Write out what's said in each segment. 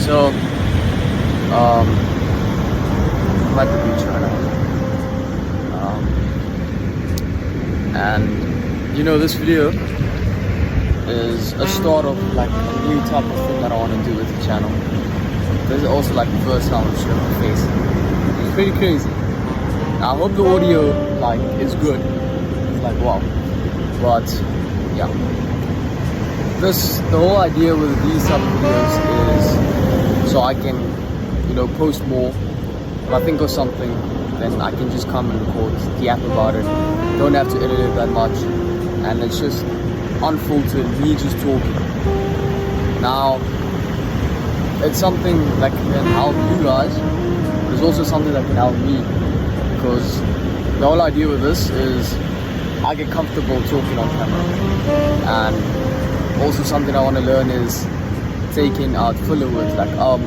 So, I'm at the beach right now. And, this video is a start of like a new type of thing that I want to do with the channel. This is also like the first time I'm showing my face. It's pretty crazy. I hope the audio is good. It's like wow. But yeah. The whole idea with these type of videos is so I can, post more. If I think of something, then I can just come and record, yap about it. Don't have to edit it that much. And it's just unfiltered, me just talking. Now, it's something that can help you guys, but it's also something that can help me. Because the whole idea with this is I get comfortable talking on camera. And also something I want to learn is taking out filler words like or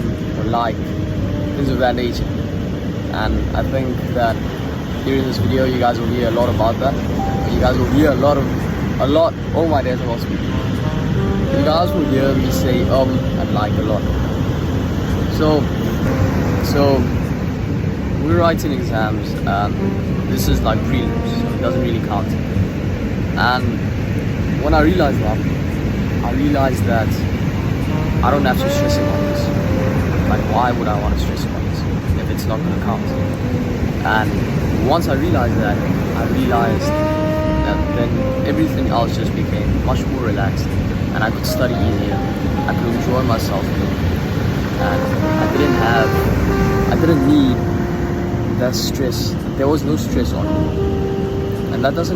like, things of that nature. And I think that during this video you guys will hear a lot about that. You guys will hear a lot, oh my days, I was speaking. You guys will hear me say and like a lot. So we're writing exams and this is like prelims, so it doesn't really count. And when I realized that I don't have to stress about this. Like, why would I want to stress about this if it's not going to count? And once I realized that, then everything else just became much more relaxed, and I could study easier. I could enjoy myself more, and I didn't need that stress. There was no stress on me, and that's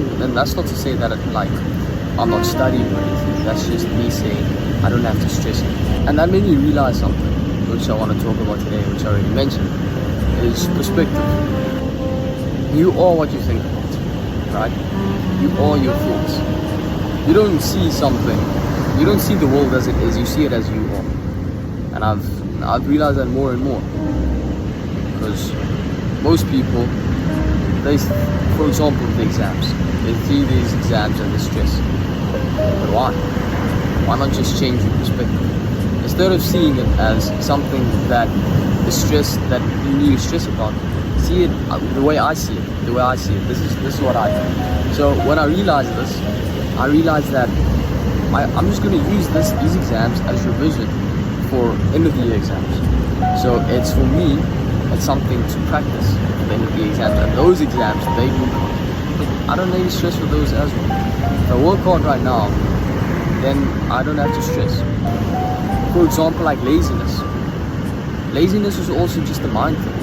not to say that I'm not studying or anything. That's just me saying I don't have to stress it. And that made me realize something, which I want to talk about today, which I already mentioned, is perspective. You are what you think about, right? You are your thoughts. You don't see something, you don't see the world as it is, you see it as you are. And I've realized that more and more. Because most people, for example, the exams, they see these exams and the stress. But why? Why not just change your perspective? Instead of seeing it as something that you need to stress about, see it the way I see it. This is what I do. So when I realized this, I realized that I'm just going to use these exams as revision for end of the year exams. So it's for me, it's something to practice at the end of the exams. And those exams, they do count. I don't need to stress for those as well. If I work hard right now, then I don't have to stress. For example, like laziness. Laziness is also just a mind thing.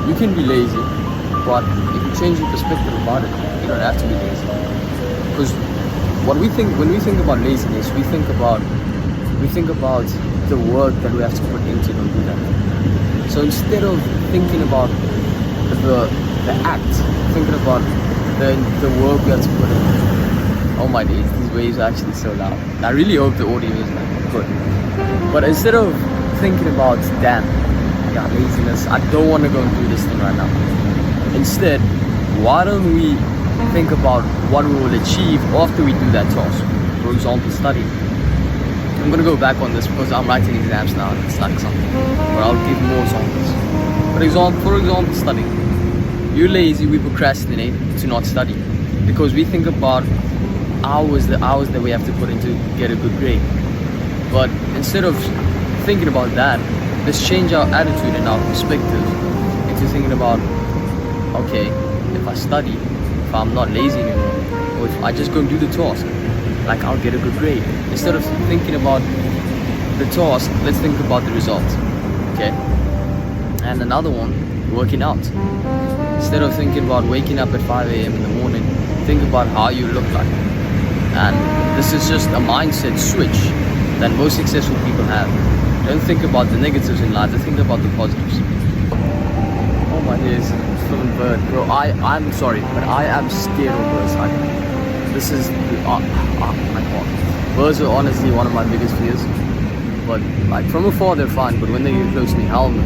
You can be lazy, but if you change your perspective about it, you don't have to be lazy. Because when we think about laziness, we think about the work that we have to put into to do that. So instead of thinking about the act, thinking about the work we have to put in. Oh my days, these waves are actually so loud. I really hope the audio is good. But instead of thinking about damn, laziness, I don't want to go and do this thing right now. Instead, why don't we think about what we will achieve after we do that task? For example, study. I'm gonna go back on this because I'm writing exams now and it's like something, but I'll give more examples. For example, studying. You're lazy, we procrastinate to not study because we think about the hours that we have to put in to get a good grade. But instead of thinking about that, let's change our attitude and our perspective into thinking about, okay, if I study, if I'm not lazy anymore, or if I just go and do the task, I'll get a good grade. Instead of thinking about the task, let's think about the result, okay? And another one, working out. Instead of thinking about waking up at 5 a.m. in the morning, think about how you look like. And this is just a mindset switch that most successful people have. Don't think about the negatives in life, they think about the positives. Oh my days, filming bird. Bro, I'm sorry, but I am scared of birds. This is my God. Birds are honestly one of my biggest fears. But from afar they're fine, but when they get close to me, hell no.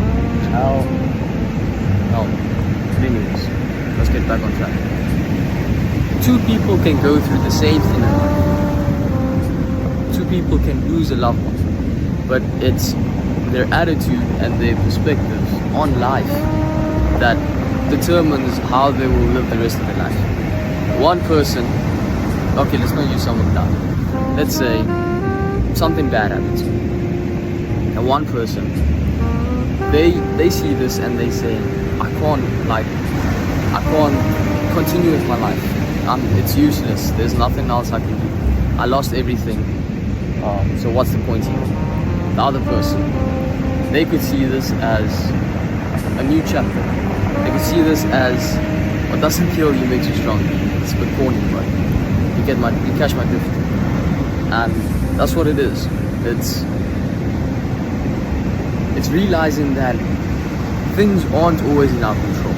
Anyways, let's get back on track. Two people can go through the same thing in life. Two people can lose a loved one, but it's their attitude and their perspectives on life that determines how they will live the rest of their life. One person, okay, let's not use someone down. Let's say something bad happens, and one person, they see this and they say, I can't continue with my life. It's useless. There's nothing else I can do. I lost everything. So what's the point here? The other person, they could see this as a new chapter. They could see this as what doesn't kill you makes you stronger. It's a bit corny, but you catch my drift. And that's what it is. It's realizing that things aren't always in our control,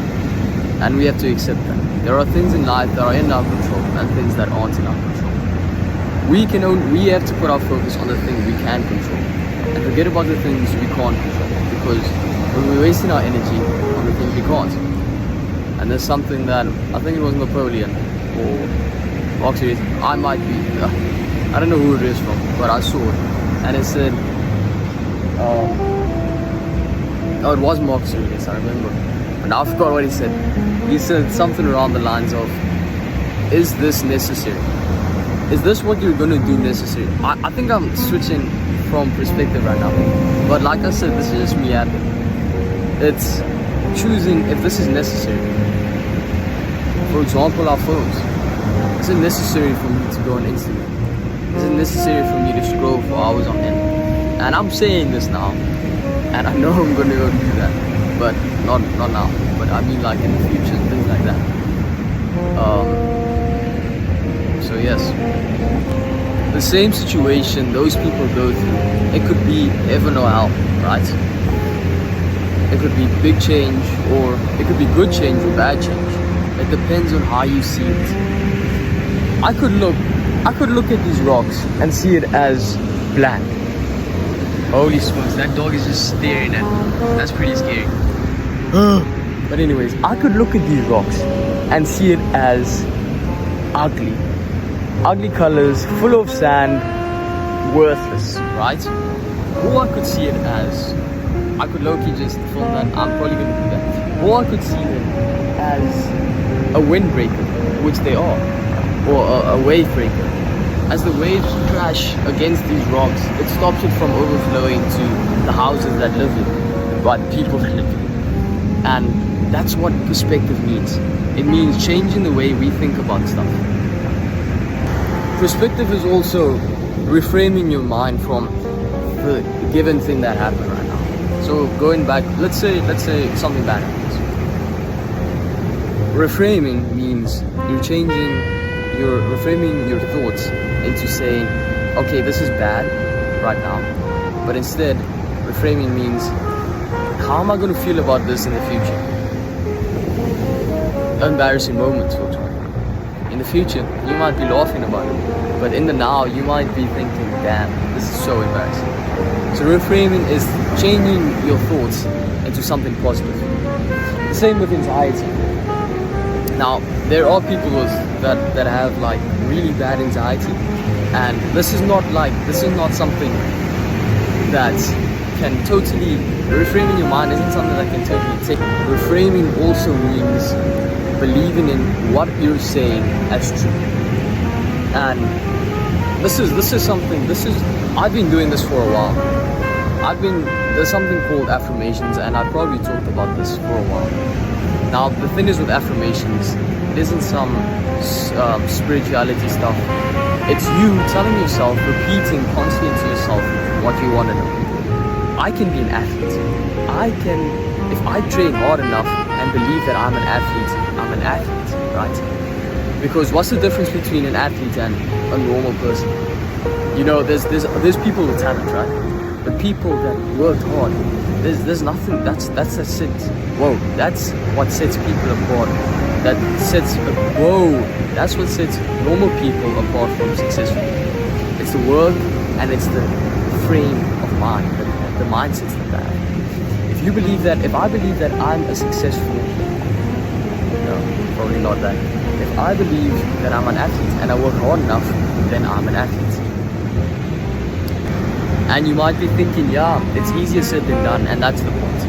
and we have to accept that. There are things in life that are in our control and things that aren't in our control. We have to put our focus on the things we can control and forget about the things we can't control, because we're wasting our energy on the things we can't. And there's something that, I think it was Napoleon or Boxer, I might be, I don't know who it is from, but I saw it, and it said, it was Marcus Aurelius, I remember, but now I forgot what he said. He said something around the lines of, is this necessary? Is this what you're gonna do necessary? I think I'm switching from perspective right now, but like I said, this is just me yapping. It's choosing if this is necessary. For example, our phones. Is it necessary for me to go on Instagram? Is it necessary for me to scroll for hours on end? And I'm saying this now, and I know I'm gonna go do that, but not now. But I mean, like in the future and things like that. So yes, the same situation those people go through, it could be heaven or hell, right? It could be big change, or it could be good change or bad change. It depends on how you see it. I could look at these rocks and see it as black. Holy smokes, that dog is just staring at me. That's pretty scary. But anyways, I could look at these rocks and see it as ugly. Ugly colors, full of sand, worthless, right? Or I could see it as, I could low-key just film that, I'm probably gonna do that. Or I could see them as a windbreaker, which they are, or a wave breaker. As the waves crash against these rocks, it stops it from overflowing to the houses that live here, but people that live here. And that's what perspective means. It means changing the way we think about stuff. Perspective is also reframing your mind from the given thing that happened right now. So going back, let's say something bad happens. Reframing means you're reframing your thoughts into saying, okay, this is bad right now, but instead, reframing means, how am I going to feel about this in the future? Embarrassing moments, for example. In the future, you might be laughing about it, but in the now, you might be thinking, damn, this is so embarrassing. So reframing is changing your thoughts into something positive. The same with anxiety. Now, there are people that have like really bad anxiety, and this is not something that can totally, reframing your mind isn't something that can totally take. Reframing also means believing in what you're saying as true. And I've been doing this for a while. There's something called affirmations, and I probably talked about this for a while. Now, the thing is with affirmations, it isn't some spirituality stuff. It's you telling yourself, repeating constantly to yourself what you want to know. I can be an athlete. If I train hard enough and believe that I'm an athlete, right? Because what's the difference between an athlete and a normal person? You know, there's people with talent, right? But people that worked hard, there's nothing, that's what sets people apart. That's what sets normal people apart from successful. It's the work and it's the frame of mind, the mindsets that they have. If I believe that I'm a successful, no, probably not that. If I believe that I'm an athlete and I work hard enough, then I'm an athlete. And you might be thinking, yeah, it's easier said than done, and that's the point.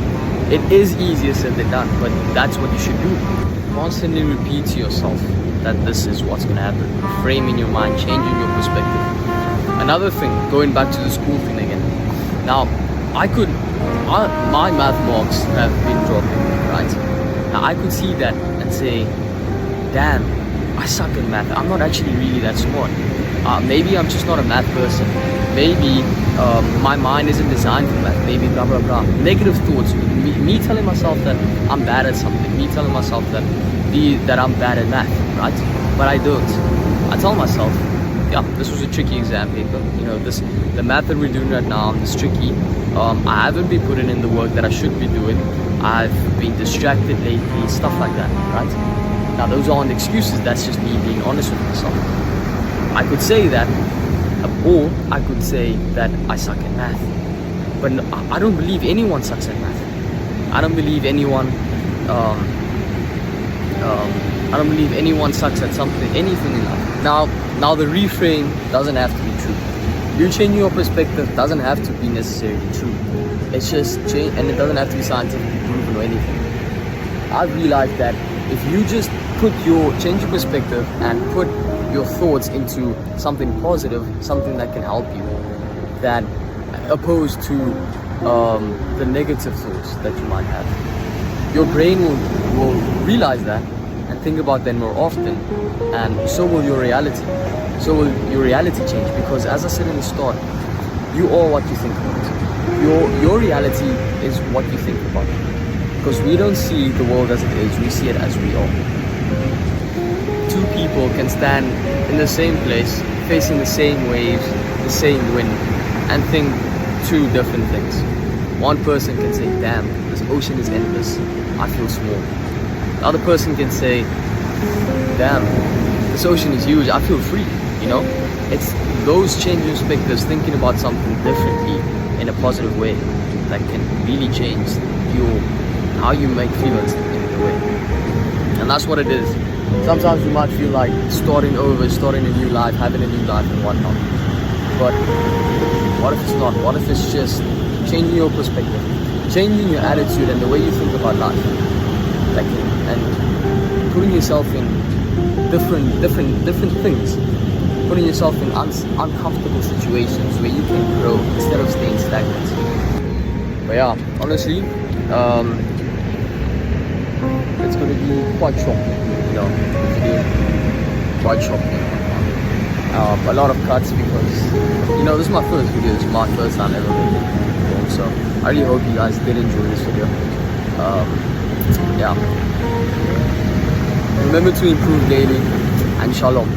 It is easier said than done, but that's what you should do. Constantly repeat to yourself that this is what's going to happen. Framing your mind, changing your perspective. Another thing, going back to the school thing again. Now, my math marks have been dropping, right? Now, I could see that and say, damn, I suck in math. I'm not actually really that smart. Maybe I'm just not a math person. Maybe my mind isn't designed for math. Maybe blah blah blah. Negative thoughts. Me telling myself that I'm bad at something. Me telling myself that I'm bad at math, right? But I don't. I tell myself, yeah, this was a tricky exam paper. You know, the math that we're doing right now is tricky. I haven't been putting in the work that I should be doing. I've been distracted lately, stuff like that, right? Now, those aren't excuses. That's just me being honest with myself. I could say that, or I could say that I suck at math. But no, I don't believe anyone sucks at math. I don't believe anyone sucks at anything in life. Now the reframe doesn't have to be true. You changing your perspective doesn't have to be necessarily true. It's just change, and it doesn't have to be scientifically proven or anything. I've realized that if you just change your perspective and put your thoughts into something positive, something that can help you, that opposed to the negative thoughts that you might have, your brain will realize that and think about that more often, and so will your reality. So will your reality change, because as I said in the start, you are what you think about. Your reality is what you think about. Because we don't see the world as it is, we see it as we are. Two people can stand in the same place, facing the same waves, the same wind, and think two different things. One person can say, damn, this ocean is endless, I feel small. The other person can say, damn, this ocean is huge, I feel free, you know? It's those changing perspectives, thinking about something differently in a positive way that can really change how you make feelings in a way. And that's what it is. Sometimes you might feel like starting over, starting a new life, having a new life and whatnot. But what if it's not? What if it's just changing your perspective, changing your attitude and the way you think about life, and putting yourself in different things, putting yourself in uncomfortable situations where you can grow instead of staying stagnant. But yeah, honestly, it's going to be quite shocking, you know, quite shocking. A lot of cuts because, you know, this is my first video, this is my first time ever making film, so I really hope you guys did enjoy this video. Yeah. Remember to improve daily, and shalom.